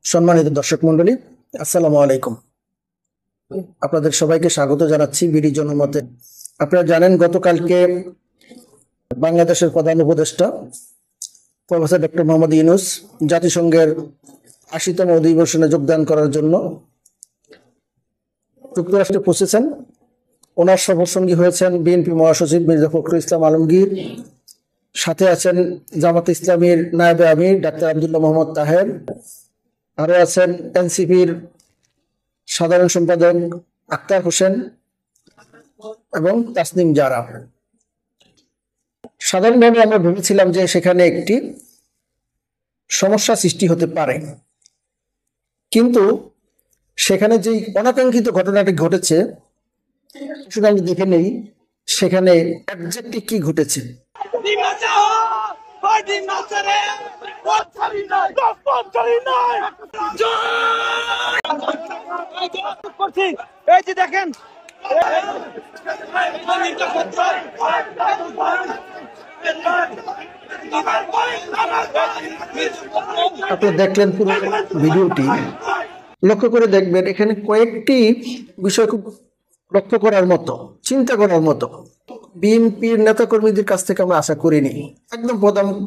সম্মানিত দর্শক মন্ডলী, আসসালামু আলাইকুম। আপনাদের সবাইকে স্বাগত জানাচ্ছি বিডি জনমতে। আপনারা জানেন গতকালকে বাংলাদেশের প্রধান উপদেষ্টা প্রফেসর ডক্টর মোহাম্মদ ইউনূস জাতিসংঘের ৮০তম অধিবেশনে যোগদান করার জন্য যুক্তরাষ্ট্রে পৌঁছেছেন। ওনার সফরসঙ্গী হয়েছেন বিএনপি মহাসচিব মির্জা ফখরুল ইসলাম আলমগীর, সাথে আছেন জামাত ইসলামীর নায়েবে আমির ডাক্তার আব্দুল্লাহ মোহাম্মদ তাহের, আরো আছেন এনসিপির সাধারণ সম্পাদক আক্তার হোসেন এবং তাসনিম জারা। সাধারণভাবে আমরা ভেবেছিলাম যে সেখানে একটি সমস্যা সৃষ্টি হতে পারে, কিন্তু সেখানে যে অনাকাঙ্ক্ষিত ঘটনাটি ঘটেছে সেটা আমি দেখে নেই সেখানে একজ্যাক্টলি কি ঘটেছে। দেখেন আপনারা দেখলেন পুরো ভিডিওটি, লক্ষ্য করে দেখবেন এখানে কয়েকটি বিষয় খুব লক্ষ্য করার মতো, চিন্তা করার মতো। বিএনপির নেতাকর্মীদের কাছ থেকে আমরা আশা করিনি। একদম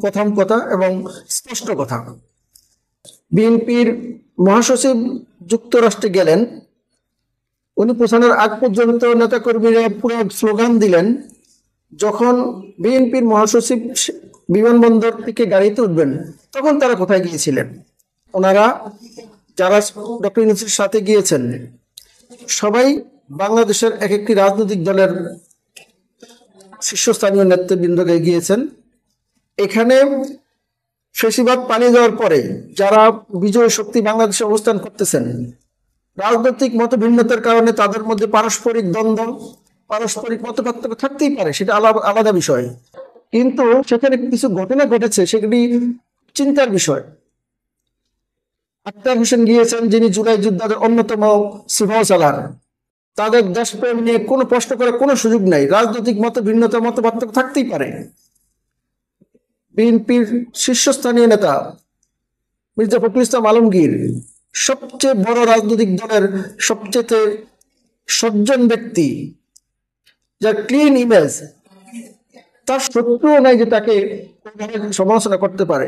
প্রথম কথা এবং স্পষ্ট কথা, বিএনপির মহাসচিব যুক্তরাষ্ট্রে গেলেন, উনি পৌঁছানোর আগ পর্যন্ত নেতাকর্মীরা পুরো স্লোগান দিলেন। যখন বিএনপির মহাসচিব বিমানবন্দর থেকে গাড়িতে উঠবেন তখন তারা কোথায় গিয়েছিলেন? ওনারা যারা ডক্টর ইউনূসের সাথে গিয়েছেন সবাই বাংলাদেশের এক একটি রাজনৈতিক দলের শীর্ষস্থানীয় নেতৃবৃন্দকে গিয়েছেন। এখানে ফ্যাসিবাদ পালিয়ে যাওয়ার পরে যারা বিজয় শক্তি বাংলাদেশে অবস্থান করতেছেন, রাজনৈতিক মতভিন্নতার কারণে তাদের মধ্যে পারস্পরিক দ্বন্দ্ব, পারস্পরিক মতপার্থক্য থাকতেই পারে, সেটা আলাদা বিষয়, কিন্তু সেখানে কিছু ঘটনা ঘটেছে সেগুলি চিন্তার বিষয়। আক্তার হোসেন গিয়েছেন, যিনি জুলাই যোদ্ধাদের অন্যতম সিপাহ সালার। তাদের দেশপ্রেম নিয়ে কোনো প্রশ্ন করার কোনো সুযোগ নাই। রাজনৈতিক মতভিন্নতা, মতপার্থক্য থাকতেই পারে। বিএনপির শীর্ষস্থানীয় নেতা মির্জা ফখরুল ইসলাম আলমগীর, সবচেয়ে বড় রাজনৈতিক দলের সবচেয়ে সজ্জন ব্যক্তি, যার ক্লিন ইমেজ, তার শত্রুও নাই যে তাকে সমালোচনা করতে পারে।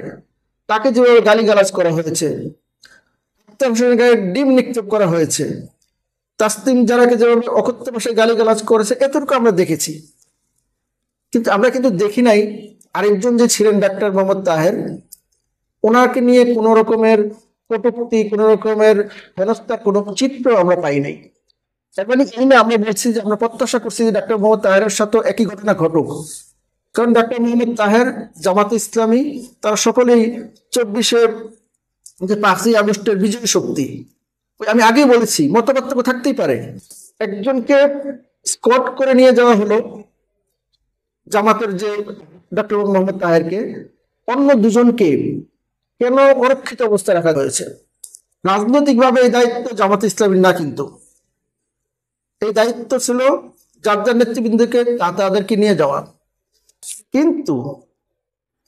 তাকে যেভাবে গালিগালাজ করা হয়েছে, আক্তার হোসেনের গায়ে ডিম নিক্ষেপ করা হয়েছে, তাসনিম জারাকে যেভাবে অকথ্য ভাষায় গালিগালাজ করেছে, এতটুকু আমরা দেখেছি। কিন্তু আমরা কিন্তু দেখি নাই আরেকজন যে ছিলেন ডাক্তার মোহাম্মদ তাহের, ওনাকে নিয়ে কোনো রকমের কটূক্তি, কোনো রকমের হেনস্থার কোনো চিত্র আমরা পাই নাই। এর মানে এই না আমরা বলছি যে আমরা প্রত্যাশা করছি যে ডাক্তার মোহাম্মদ তাহেরের সাথে একই ঘটনা ঘটুক, কারণ ডাক্তার মোহাম্মদ তাহের, জামাত ইসলামী, তারা সকলেই 5ই আগস্টের বিজয়ী শক্তি। আমি আগেই বলেছি মতপার্থক্য থাকতেই পারে। একজনকে স্কট করে নিয়ে যাওয়া হলো জামাতের যে ডক্টর মোহাম্মদ তাহেরকে, অন্য দুজনকে কেন অরক্ষিত অবস্থায় রাখা হয়েছে? রাজনৈতিকভাবে এই দায়িত্ব জামাত ইসলামীর না, কিন্তু এই দায়িত্ব ছিল যার যার নেতৃবৃন্দকে তাদেরকে নিয়ে যাওয়া। কিন্তু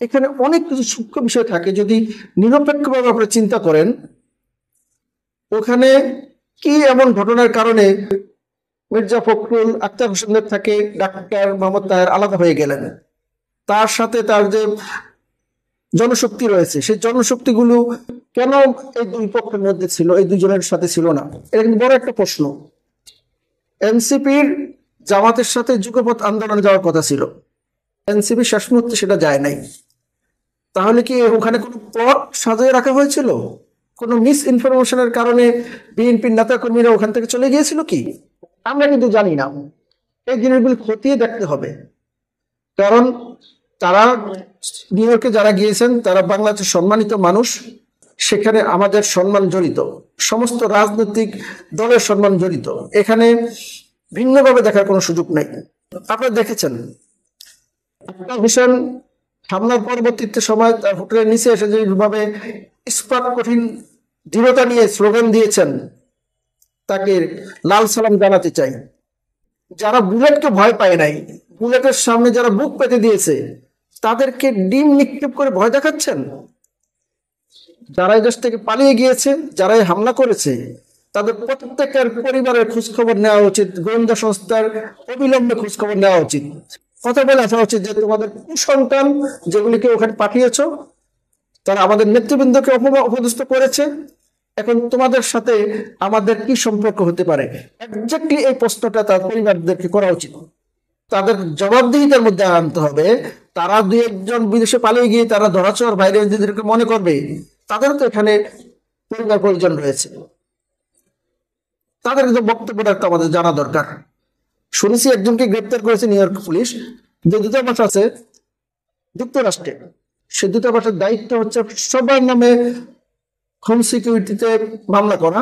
এখানে অনেক কিছু সূক্ষ্ম বিষয় থাকে, যদি নিরপেক্ষভাবে আপনারা চিন্তা করেন ওখানে কি এমন ঘটনার কারণে মির্জা ফখরুল, আক্তার হোসেনের থেকে ডাক্তার মোহাম্মদ তাহের আলাদা হয়ে গেলেন। তার সাথে তার যে জনশক্তি রয়েছে, সেই জনশক্তিগুলো কেন এই দুই পক্ষের মধ্যে ছিল, এই দুজনের সাথে ছিল না? এটা কিন্তু বড় একটা প্রশ্ন। এনসিপির জামাতের সাথে যুগপৎ আন্দোলনে যাওয়ার কথা ছিল, এনসিপি শেষ মুহূর্তে সেটা যায় নাই। তাহলে কি ওখানে কোনো প্লট সাজিয়ে রাখা হয়েছিল? কোনো মিস ইনফরমেশনের কারণে বিএনপির নেতাকর্মীরা ওখান থেকে চলে গিয়েছিল কি? আমরা কিন্তু জানি না। এই জিনিসগুলো খতিয়ে দেখতে হবে, কারণ তারা নিউ ইয়র্কে যারা গিয়েছেন তারা বাংলাদেশের সম্মানিত মানুষ, সেখানে আমাদের সম্মান জড়িত, সমস্ত রাজনৈতিক দলের সম্মান জড়িত। এখানে ভিন্নভাবে দেখার কোনো সুযোগ নেই। আপনারা দেখেছেন আক্তার হোসেন হামলার পরবর্তীতে সময় তার হোটেলের নিচে এসে যেভাবে ইস্পাত কঠিন দৃঢ়তা নিয়ে স্লোগান দিয়েছেন, তাকে লাল সালাম জানাতে চাই। যারা বুলেটকে ভয় পায় নাই, বুলেটের সামনে যারা বুক পেতে দিয়েছে, তাদেরকে ডিম নিক্ষেপ করে ভয় দেখাচ্ছেন। যারা এই দেশ থেকে পালিয়ে গিয়েছে, যারা এই হামলা করেছে, তাদের প্রত্যেকের পরিবারের খোঁজখবর নেওয়া উচিত, গোয়েন্দা সংস্থার অবিলম্বে খোঁজখবর নেওয়া উচিত, কথা বলে আসা উচিত যে তোমাদের কুসন্তান যেগুলিকে ওখানে পাঠিয়েছো তারা আমাদের নেতৃবৃন্দকে অপদস্থ করেছে, এখন তোমাদের সাথে আমাদের কি সম্পর্ক হতে পারে। এক্স্যাক্টলি এই প্রশ্নটা তার পরিবারদেরকে করা উচিত, তাদের জবাবদিহিতার মধ্যে আনতে হবে। তারা দুই একজন বিদেশে পালিয়ে গিয়ে তারা ধরাছোঁয়ার বাইরে নিজেদেরকে মনে করবে, তাদের তো এখানে পরিবার পরিজন রয়েছে, তাদের কিন্তু বক্তব্য রাখতে আমাদের জানা দরকার। শুনেছি একজনকে গ্রেপ্তার করেছে নিউ ইয়র্ক পুলিশ, যে দূতাবাস আছে যুক্তরাষ্ট্রে, সে দূতাবাসের দায়িত্ব হচ্ছে সবার নামে হোম সিকিউরিটিতে মামলা করা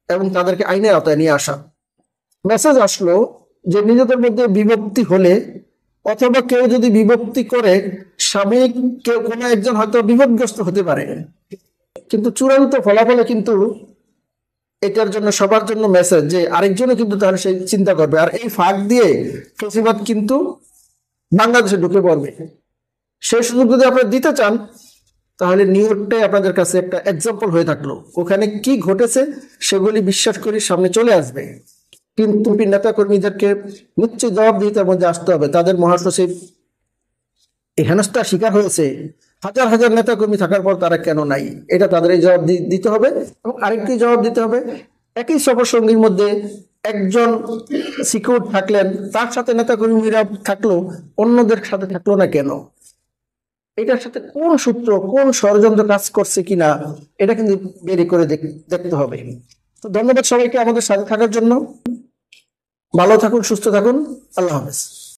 এবং তাদেরকে আইনের আওতায় নিয়ে আসা। মেসেজ আসলো যে নিজেদের মধ্যে বিভক্তি হলে অথবা কেউ যদি বিভক্তি করে, স্বাভাবিক কেউ কোনো একজন হয়তো বিপদগ্রস্ত হতে পারে, কিন্তু চূড়ান্ত ফলাফলে কিন্তু এটার জন্য সবার জন্য মেসেজ যে আরেকজনও কিন্তু তাহলে সেই চিন্তা করবে, আর এই ফাঁক দিয়ে ফেসিবাদ কিন্তু বাংলাদেশে ঢুকে পড়বে। সেই সুযোগ যদি আপনারা দিতে চান তাহলে নিউ ইয়র্কটাই আপনাদের কাছে একটা এক্সাম্পল হয়ে থাকলো, ওখানে কি ঘটেছে সেগুলি বিশ্বাস করি সামনে চলে আসবে। কিন্তু নেতা কর্মীদেরকে নিশ্চয়ই জবাবদিহিতার মধ্যে আসতে হবে। তাদের মহাসচিব এই হেনস্থার শিকার হয়েছে, হাজার হাজার নেতা কর্মী থাকার পর তারা কেন নাই, এটা তাদের এই জবাব দিতে হবে। এবং আরেকটি জবাব দিতে হবে, একই সফরসঙ্গীর মধ্যে একজন সিকিউর থাকলেন, তার সাথে নেতা কর্মীরা থাকলো, অন্যদের সাথে থাকলো না কেন, এটার সাথে কোন সূত্র কোন ষড়যন্ত্র কাজ করছে কিনা এটা কিন্তু বের করে দেখতে হবে। তো ধন্যবাদ সবাইকে আমাদের সাথে থাকার জন্য। ভালো থাকুন, সুস্থ থাকুন, আল্লাহ হাফেজ।